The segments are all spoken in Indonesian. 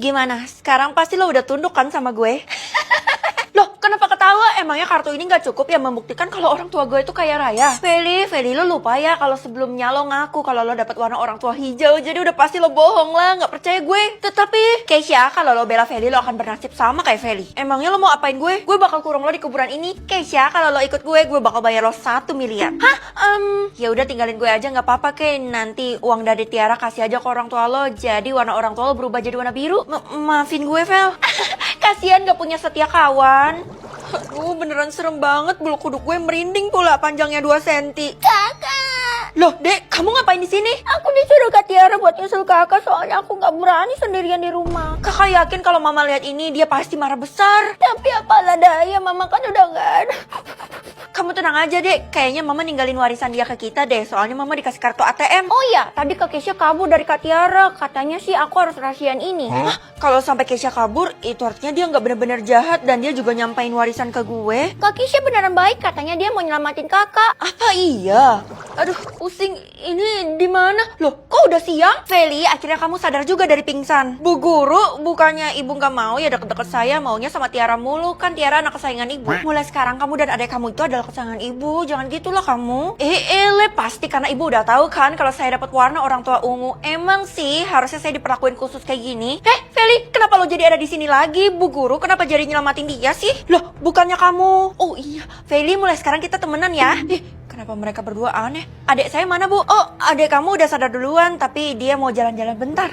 Gimana? Sekarang pasti lo udah tunduk kan sama gue? Loh, kenapa ketawa? Emangnya kartu ini nggak cukup ya membuktikan kalau orang tua gue itu kaya raya? Feli, lo lupa ya kalau sebelumnya lo ngaku kalau lo dapat warna orang tua hijau. Jadi udah pasti lo bohong lah, nggak percaya gue. Tetapi, Keisha, kalau lo bela Feli, lo akan bernasib sama kayak Feli. Emangnya lo mau apain gue? Gue bakal kurung lo di kuburan ini. Keisha, kalau lo ikut gue bakal bayar lo 1 miliar. Hah? Ya udah tinggalin gue aja nggak apa-apa, Kay. Nanti uang dari Tiara kasih aja ke orang tua lo. Jadi warna orang tua lo berubah jadi warna biru. Maafin gue, Fel. Kasian gak punya setia kawan. Aduh, beneran serem banget. Bulu kuduk gue merinding pula, panjangnya 2 cm. Kakak, Loh, Dek, kamu ngapain di sini? aku disuruh Kak Tiara buat nyusul kakak soalnya aku nggak berani sendirian di rumah. Kakak yakin kalau Mama lihat ini dia pasti marah besar. Tapi apalah daya, mama kan udah nggak ada. Kamu tenang aja, Dek. Kayaknya Mama ninggalin warisan dia ke kita deh. Soalnya Mama dikasih kartu ATM. Oh iya, tadi Kak Keisha kabur dari Kak Tiara. Katanya sih aku harus rahasiain ini. Hah? Kalau sampai Keisha kabur, itu artinya dia nggak benar-benar jahat dan dia juga nyampain warisan ke gue. Kak Keisha beneran baik, katanya dia mau nyelamatin kakak. Apa iya? Aduh, pusing. Ini di mana? Loh, kok udah siang? Feli, akhirnya kamu sadar juga dari pingsan. Bu Guru, bukannya ibu nggak mau ya deket-deket saya, maunya sama Tiara mulu. Kan Tiara anak kesayangan ibu. Mulai sekarang kamu dan adik kamu itu adalah kesayangan ibu. Jangan gitulah kamu. Pasti karena ibu udah tahu kan kalau saya dapat warna orang tua ungu. Emang sih harusnya saya diperlakuin khusus kayak gini. Feli, kenapa lo jadi ada di sini lagi? Bu Guru, kenapa jadi nyelamatin dia sih? Loh, bukannya kamu. Oh iya, Feli, mulai sekarang kita temenan ya. Kenapa mereka berdua aneh? Adik saya mana, Bu? Oh, adik kamu udah sadar duluan, tapi dia mau jalan-jalan bentar.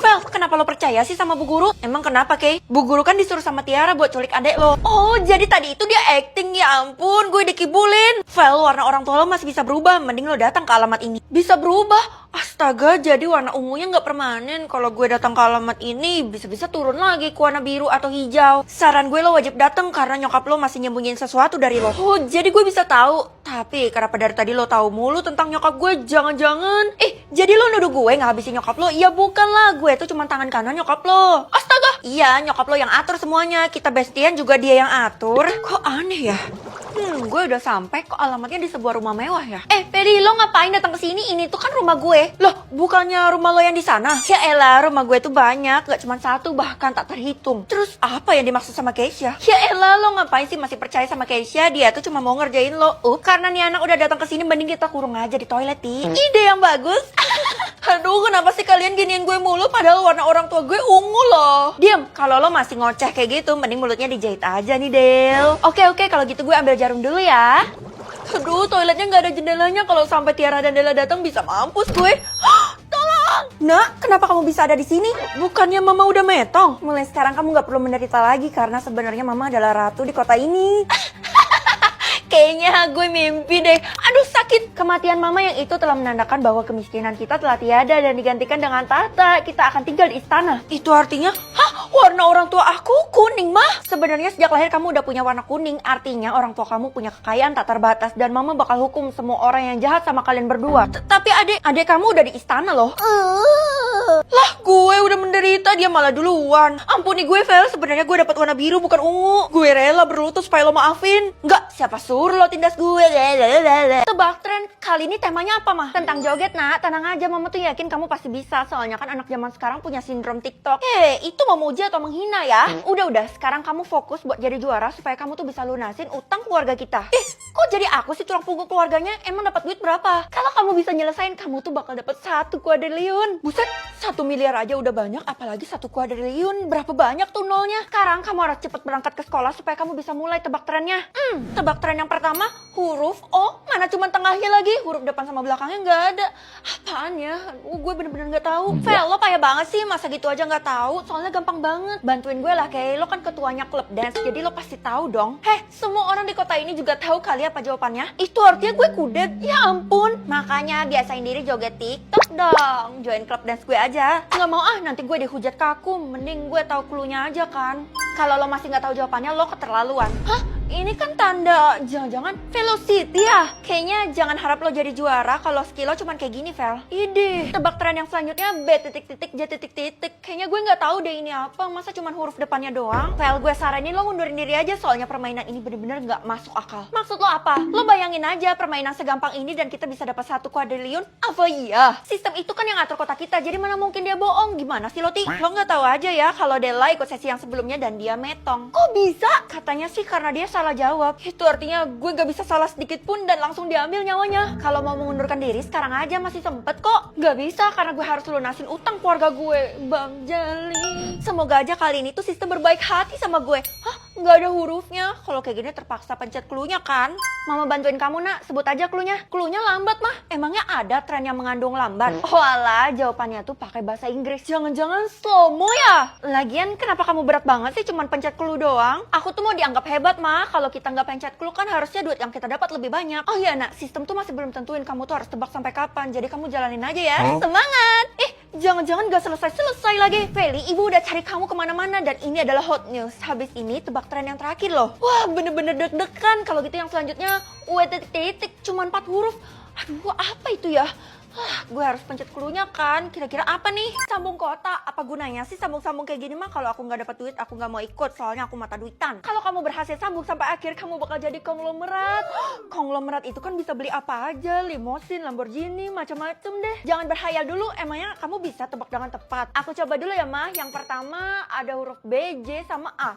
Fel, kenapa lo percaya sih sama Bu Guru? Emang kenapa, Kay? Bu Guru kan disuruh sama Tiara buat culik adik lo. Oh, jadi tadi itu dia acting, ya ampun, gue dikibulin. Fel, warna orang tua lo masih bisa berubah, mending lo datang ke alamat ini. Bisa berubah? Astaga, jadi warna ungunya nggak permanen. Kalau gue datang ke alamat ini, bisa-bisa turun lagi ke warna biru atau hijau. Saran gue lo wajib datang karena nyokap lo masih nyembunyiin sesuatu dari lo. Oh, jadi gue bisa tahu. Tapi kenapa dari tadi lo tahu mulu tentang nyokap gue? Jangan-jangan. Jadi lo nuduh gue ngabisin nyokap lo? Iya bukan lah, gue tuh cuma tangan kanan nyokap lo. Astaga. Iya, nyokap lo yang atur semuanya. Kita bestian juga dia yang atur. Kok aneh ya? Gue udah sampai kok alamatnya di sebuah rumah mewah ya. Feli, lo ngapain datang ke sini? Ini tuh kan rumah gue. Loh, bukannya rumah lo yang di sana? Ya elah, rumah gue tuh banyak, gak cuma satu, bahkan tak terhitung. Terus apa yang dimaksud sama Keisha? Ya elah, lo ngapain sih masih percaya sama Keisha? Dia tuh cuma mau ngerjain lo. Karena nih anak udah datang ke sini, mending kita kurung aja di toilet, Ti. Ide yang bagus. Aduh, kenapa sih kalian giniin gue mulu padahal warna orang tua gue ungu loh. Diam, kalau lo masih ngoceh kayak gitu, mending mulutnya dijahit aja nih, Del. Oke, kalau gitu gue ambil jarum dulu ya. Aduh, toiletnya nggak ada jendelanya. Kalau sampai Tiara dan Della datang bisa mampus gue. Tolong! Nak, kenapa kamu bisa ada di sini? Bukannya Mama udah metong? Mulai sekarang kamu nggak perlu menderita lagi karena sebenarnya Mama adalah ratu di kota ini. Kayaknya gue mimpi deh. Aduh, sakit. Kematian Mama yang itu telah menandakan bahwa kemiskinan kita telah tiada dan digantikan dengan tahta. Kita akan tinggal di istana. Itu artinya, warna orang tua aku kuning, Mah. Sebenarnya sejak lahir kamu udah punya warna kuning. Artinya orang tua kamu punya kekayaan tak terbatas dan Mama bakal hukum semua orang yang jahat sama kalian berdua. Tapi adik kamu udah di istana loh. Lah, gue udah menderita, dia malah duluan. Ampuni gue, Vel. Sebenarnya gue dapat warna biru bukan ungu. Gue rela berlutut supaya lo maafin. Enggak, siapa suruh lo tindas gue? Tebak tren kali ini temanya apa, Mah? Tentang joget, Nak. Tenang aja, Mama tuh yakin kamu pasti bisa. Soalnya kan anak zaman sekarang punya sindrom TikTok. Itu memuji atau menghina ya? Udah, sekarang kamu fokus buat jadi juara supaya kamu tuh bisa lunasin utang keluarga kita. Kok jadi aku sih tulang punggung keluarganya? Emang dapat duit berapa? Kalau kamu bisa nyelesain, kamu tuh bakal dapat 1 kuadriliun. Buset, 1 miliar aja udah banyak, apalagi 1 kuadriliun. Berapa banyak tuh nolnya? Sekarang kamu harus cepet berangkat ke sekolah supaya kamu bisa mulai tebak trennya. Tebak tren yang pertama, huruf O. Mana cuma tengahnya lagi, huruf depan sama belakangnya nggak ada. Apaan ya? Gue bener-bener nggak tahu. Vel, lo payah banget sih, masa gitu aja nggak tahu? Soalnya gampang banget. Bantuin gue lah, kayak lo kan ketuanya klub dance, jadi lo pasti tahu dong. Semua orang di kota ini juga tahu kali apa jawabannya? Itu artinya gue kudet. Ya ampun. Makanya biasain diri joget TikTok dong. Join klub dance gue aja. Nggak mau nanti gue dihujat kaku. Mending gue tahu cluenya aja kan. Kalau lo masih nggak tahu jawabannya, lo keterlaluan. ini kan tanda jangan-jangan velocity ya? Kayaknya jangan harap lo jadi juara kalau skill lo cuman kayak gini, Vel. Ide, tebak tren yang selanjutnya B titik-titik J titik-titik. Kayaknya gue nggak tahu deh ini apa, masa cuman huruf depannya doang? Vel, gue saranin lo mundurin diri aja soalnya permainan ini bener-bener nggak masuk akal. Maksud lo apa? Lo bayangin aja permainan segampang ini dan kita bisa dapat 1 kuadriliun? Apa iya? Sistem itu kan yang ngatur kotak kita, jadi mana mungkin dia bohong? Gimana sih lo, Ti? Lo nggak tahu aja ya kalau Della ikut sesi yang sebelumnya dan dia metong. Kok bisa? Katanya sih karena dia salah jawab. Itu artinya gue gak bisa salah sedikit pun dan langsung diambil nyawanya. Kalau mau mengundurkan diri sekarang aja masih sempet kok. Gak bisa karena gue harus lunasin utang keluarga gue, Bang Jali. Semoga aja kali ini tuh sistem berbaik hati sama gue. Hah? Gak ada hurufnya. Kalau kayak gini terpaksa pencet clue-nya kan? Mama bantuin kamu, Nak. Sebut aja clue-nya. Clue-nya lambat, mah. Emangnya ada tren yang mengandung lambat? Oh alah, jawabannya tuh pakai bahasa Inggris. Jangan-jangan slow-mo ya? Lagian kenapa kamu berat banget sih cuman pencet clue doang? Aku tuh mau dianggap hebat, mah. Kalau kita nggak pencet clue kan harusnya duit yang kita dapat lebih banyak. Oh iya, Nak. Sistem tuh masih belum tentuin kamu tuh harus tebak sampai kapan. Jadi kamu jalanin aja ya. Semangat! Jangan-jangan gak selesai-selesai lagi. Feli, ibu udah cari kamu kemana-mana dan ini adalah hot news. Habis ini tebak tren yang terakhir loh. Wah, bener-bener deg-degan. Kalau gitu yang selanjutnya, titik-titik, cuma 4 huruf. Aduh, apa itu ya? Gue harus pencet clue-nya kan. Kira-kira apa nih? Sambung kota. Apa gunanya sih sambung-sambung kayak gini mah? Kalau aku nggak dapat duit, aku nggak mau ikut. Soalnya aku mata duitan. Kalau kamu berhasil sambung sampai akhir, kamu bakal jadi konglomerat. Konglomerat itu kan bisa beli apa aja. Limosin, Lamborghini, macam-macam deh. Jangan berhayal dulu. Emangnya kamu bisa tebak dengan tepat? Aku coba dulu ya, Mah. Yang pertama ada huruf B, J, sama A.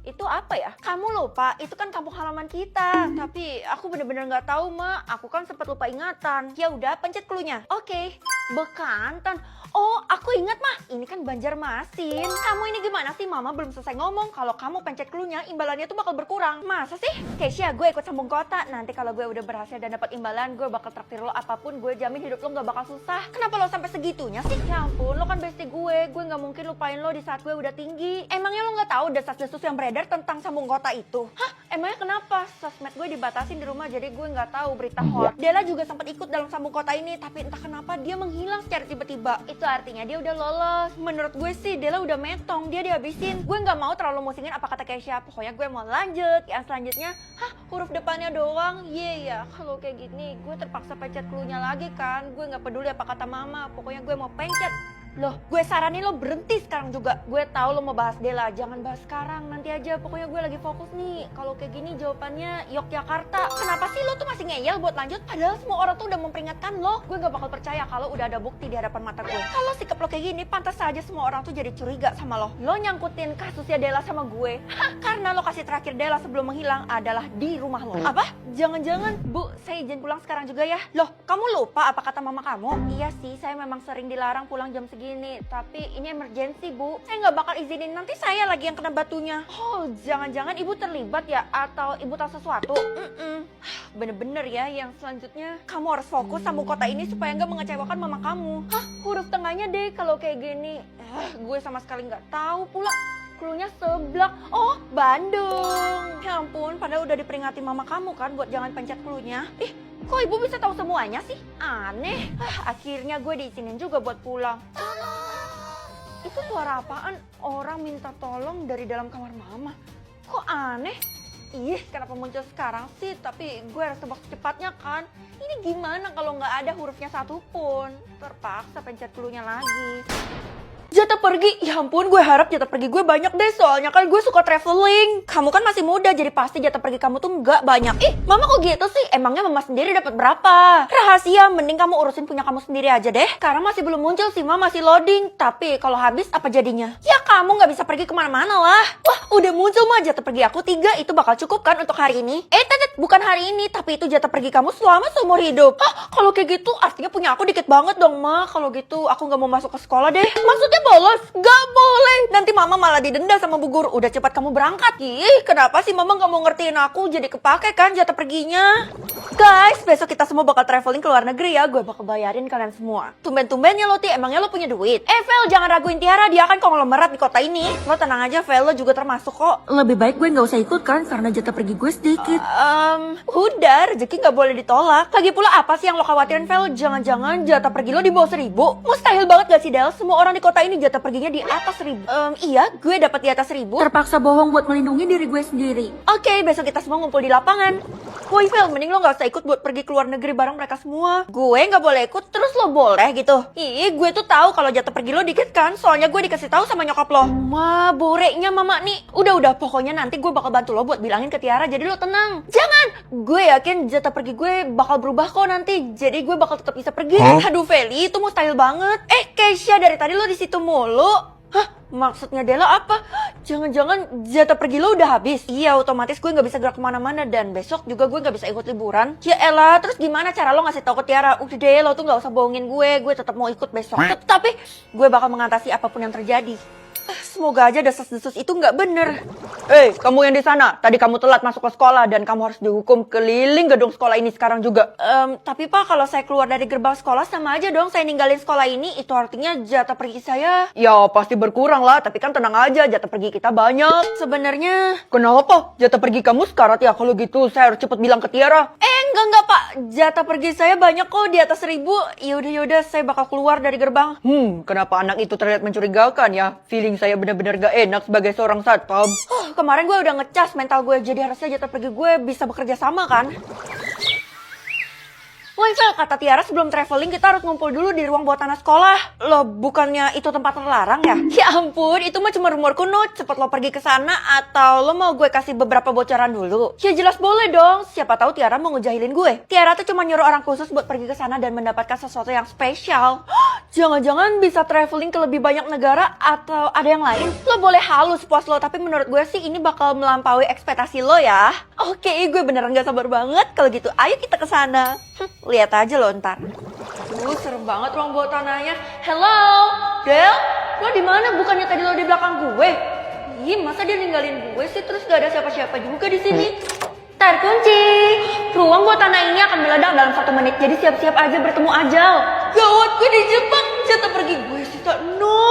Itu apa ya? Kamu lupa, itu kan kampung halaman kita. Tapi aku bener-bener nggak tahu, Mah. Aku kan sempat lupa ingatan. Ya udah, pencet clue-nya. Oke, Bekantan. Oh, aku ingat, Mah. Ini kan Banjarmasin. Kamu ini gimana sih? Mama belum selesai ngomong. Kalau kamu pencet clue-nya, imbalannya tuh bakal berkurang. Masa sih? Keisha, gue ikut sambung kota. Nanti kalau gue udah berhasil dan dapat imbalan, gue bakal traktir lo apapun. Gue jamin hidup lo gak bakal susah. Kenapa lo sampai segitunya sih? Ya ampun, lo kan bestie gue. Gue gak mungkin lupain lo di saat gue udah tinggi. Emangnya lo gak tahu desas-desus yang beredar tentang sambung kota itu? Hah? Emangnya kenapa? Sosmed gue dibatasin di rumah, jadi gue gak tahu berita hoax. Della juga sempat ikut dalam sambung kota ini, tapi entah kenapa dia menghilang secara tiba-tiba. Itu artinya dia udah lolos. Menurut gue sih Della udah metong, dia dihabisin. Gue gak mau terlalu musingin apa kata Keisha. Pokoknya gue mau lanjut. Yang selanjutnya, huruf depannya doang. Ya, kalau kayak gini gue terpaksa pencet clue-nya lagi kan. Gue gak peduli apa kata mama. Pokoknya gue mau pencet. Loh, gue saranin lo berhenti sekarang juga. Gue tahu lo mau bahas Della, jangan bahas sekarang, nanti aja. Pokoknya gue lagi fokus nih. Kalau kayak gini jawabannya Yogyakarta. Kenapa sih lo tuh masih ngeyel buat lanjut? Padahal semua orang tuh udah memperingatkan lo. Gue gak bakal percaya kalau udah ada bukti di hadapan mata gue. Kalau sikap lo kayak gini, pantas saja semua orang tuh jadi curiga sama lo. Lo nyangkutin kasusnya Della sama gue. Karena lokasi terakhir Della sebelum menghilang adalah di rumah lo. Apa? Jangan-jangan, Bu, saya izin pulang sekarang juga ya. Loh, kamu lupa apa kata mama kamu? Iya sih, saya memang sering dilarang pulang jam segini, tapi ini emergency, Bu. Saya nggak bakal izinin, nanti saya lagi yang kena batunya. Oh, jangan-jangan ibu terlibat ya? Atau ibu tahu sesuatu? Bener-bener ya, yang selanjutnya kamu harus fokus sambung kota ini supaya nggak mengecewakan mama kamu. Huruf tengahnya deh kalau kayak gini. Gue sama sekali nggak tahu pula. Clue-nya seblak. Oh, Bandung. Ya ampun, padahal udah diperingati mama kamu kan buat jangan pencet clue-nya. Kok ibu bisa tahu semuanya sih? Aneh. Akhirnya gue diizinin juga buat pulang. Itu suara apaan? Orang minta tolong dari dalam kamar mama. Kok aneh? Kenapa muncul sekarang sih? Tapi gue harus tebak secepatnya kan? Ini gimana kalau nggak ada hurufnya satu pun? Terpaksa pencet clue-nya lagi. Jatah pergi, ya ampun, gue harap jatah pergi gue banyak deh, soalnya kan gue suka traveling. Kamu kan masih muda, jadi pasti jatah pergi kamu tuh nggak banyak. Mama kok gitu sih? Emangnya mama sendiri dapat berapa? Rahasia, mending kamu urusin punya kamu sendiri aja deh. Karena masih belum muncul sih, mama masih loading. Tapi kalau habis apa jadinya? Ya kamu nggak bisa pergi kemana-mana lah. Wah, udah muncul mah jatah pergi aku 3, itu bakal cukup kan untuk hari ini? Bukan hari ini, tapi itu jatah pergi kamu selama seumur hidup. Kalau kayak gitu artinya punya aku dikit banget dong, Ma. Kalau gitu aku nggak mau masuk ke sekolah deh. Maksudnya bolos? Gak boleh. Nanti mama malah didenda sama bu guru. Udah cepat kamu berangkat. Kenapa sih mama gak mau ngertiin aku? Jadi kepake kan jatah perginya. Guys, besok kita semua bakal traveling ke luar negeri ya. Gue bakal bayarin kalian semua. Tumben-tumbennya lo, Ti. Emangnya lo punya duit? Vel, jangan raguin Tiara. Dia kan konglomerat di kota ini. Lo tenang aja, Vel. Lo juga termasuk kok. Lebih baik gue gak usah ikut kan, karena jatah pergi gue sedikit. Udah, rezeki gak boleh ditolak. Lagi pula apa sih yang lo khawatirin, Vel? Jangan-jangan jatah pergi lo di bawah 1000? Mustahil banget gak sih, Del? Semua orang di kota ini ini jatah perginya di atas 1000. Iya, gue dapat di atas 1000. Terpaksa bohong buat melindungi diri gue sendiri. Oke, besok kita semua ngumpul di lapangan. Woi Vel, mending lo gak usah ikut buat pergi ke luar negeri bareng mereka semua. Gue gak boleh ikut, terus lo boleh gitu. Ih, gue tuh tahu kalau jatah pergi lo dikit kan, soalnya gue dikasih tahu sama nyokap lo. Ma, boreknya mama nih. Udah, pokoknya nanti gue bakal bantu lo buat bilangin ke Tiara, jadi lo tenang. Jangan! Gue yakin jatah pergi gue bakal berubah kok nanti, jadi gue bakal tetap bisa pergi. Aduh Feli, itu mustahil banget. Keisha, dari tadi lo di situ mulu. Hah? Maksudnya Dela apa? Jangan-jangan jatah pergi lo udah habis? Iya, otomatis gue gak bisa gerak kemana-mana. Dan besok juga gue gak bisa ikut liburan. Ya elah, terus gimana cara lo ngasih tau ke Tiara? Udah deh, lo tuh gak usah bohongin gue tetap mau ikut besok. Tapi gue bakal mengatasi apapun yang terjadi. Semoga aja desas-desus itu nggak bener. Kamu yang di sana, tadi kamu telat masuk ke sekolah dan kamu harus dihukum keliling gedung sekolah ini sekarang juga. Tapi Pak, kalau saya keluar dari gerbang sekolah sama aja dong saya ninggalin sekolah ini. Itu artinya jatah pergi saya. Ya pasti berkurang lah, tapi kan tenang aja, jatah pergi kita banyak. Sebenarnya. Kenapa? Jatah pergi kamu sekarat ya? Kalau gitu saya harus cepet bilang ke Tiara. Enggak Pak, jatah pergi saya banyak kok di atas 1000. Yaudah, saya bakal keluar dari gerbang. Kenapa anak itu terlihat mencurigakan ya? Feeling saya benar-benar gak enak sebagai seorang satpam. Kemarin gue udah ngecas mental gue, jadi harusnya jatah pergi gue bisa bekerja sama kan? Woi Vel, kata Tiara sebelum traveling kita harus ngumpul dulu di ruang bawah tanah sekolah. Loh, bukannya itu tempat terlarang ya? Ya ampun, itu mah cuma rumor kuno. Cepet lo pergi ke sana atau lo mau gue kasih beberapa bocoran dulu? Ya jelas boleh dong, siapa tahu Tiara mau ngejahilin gue. Tiara tuh cuma nyuruh orang khusus buat pergi ke sana dan mendapatkan sesuatu yang spesial. Jangan-jangan bisa traveling ke lebih banyak negara atau ada yang lain? Lo boleh halus puas lo, tapi menurut gue sih ini bakal melampaui ekspektasi lo ya. Oke, gue beneran gak sabar banget. Kalau gitu, ayo kita ke sana. Lihat aja lo ntar. Serem banget ruang bawah tanahnya. Hello, Del, lo di mana? Bukannya tadi lo di belakang gue? Ih, masa dia ninggalin gue sih? Terus gak ada siapa-siapa juga di sini. Terkunci. Ruang bawah tanah ini akan meledak dalam 1 menit. Jadi siap-siap aja bertemu ajal. Gawat, gue dijebak. Jatah pergi gue sih, no.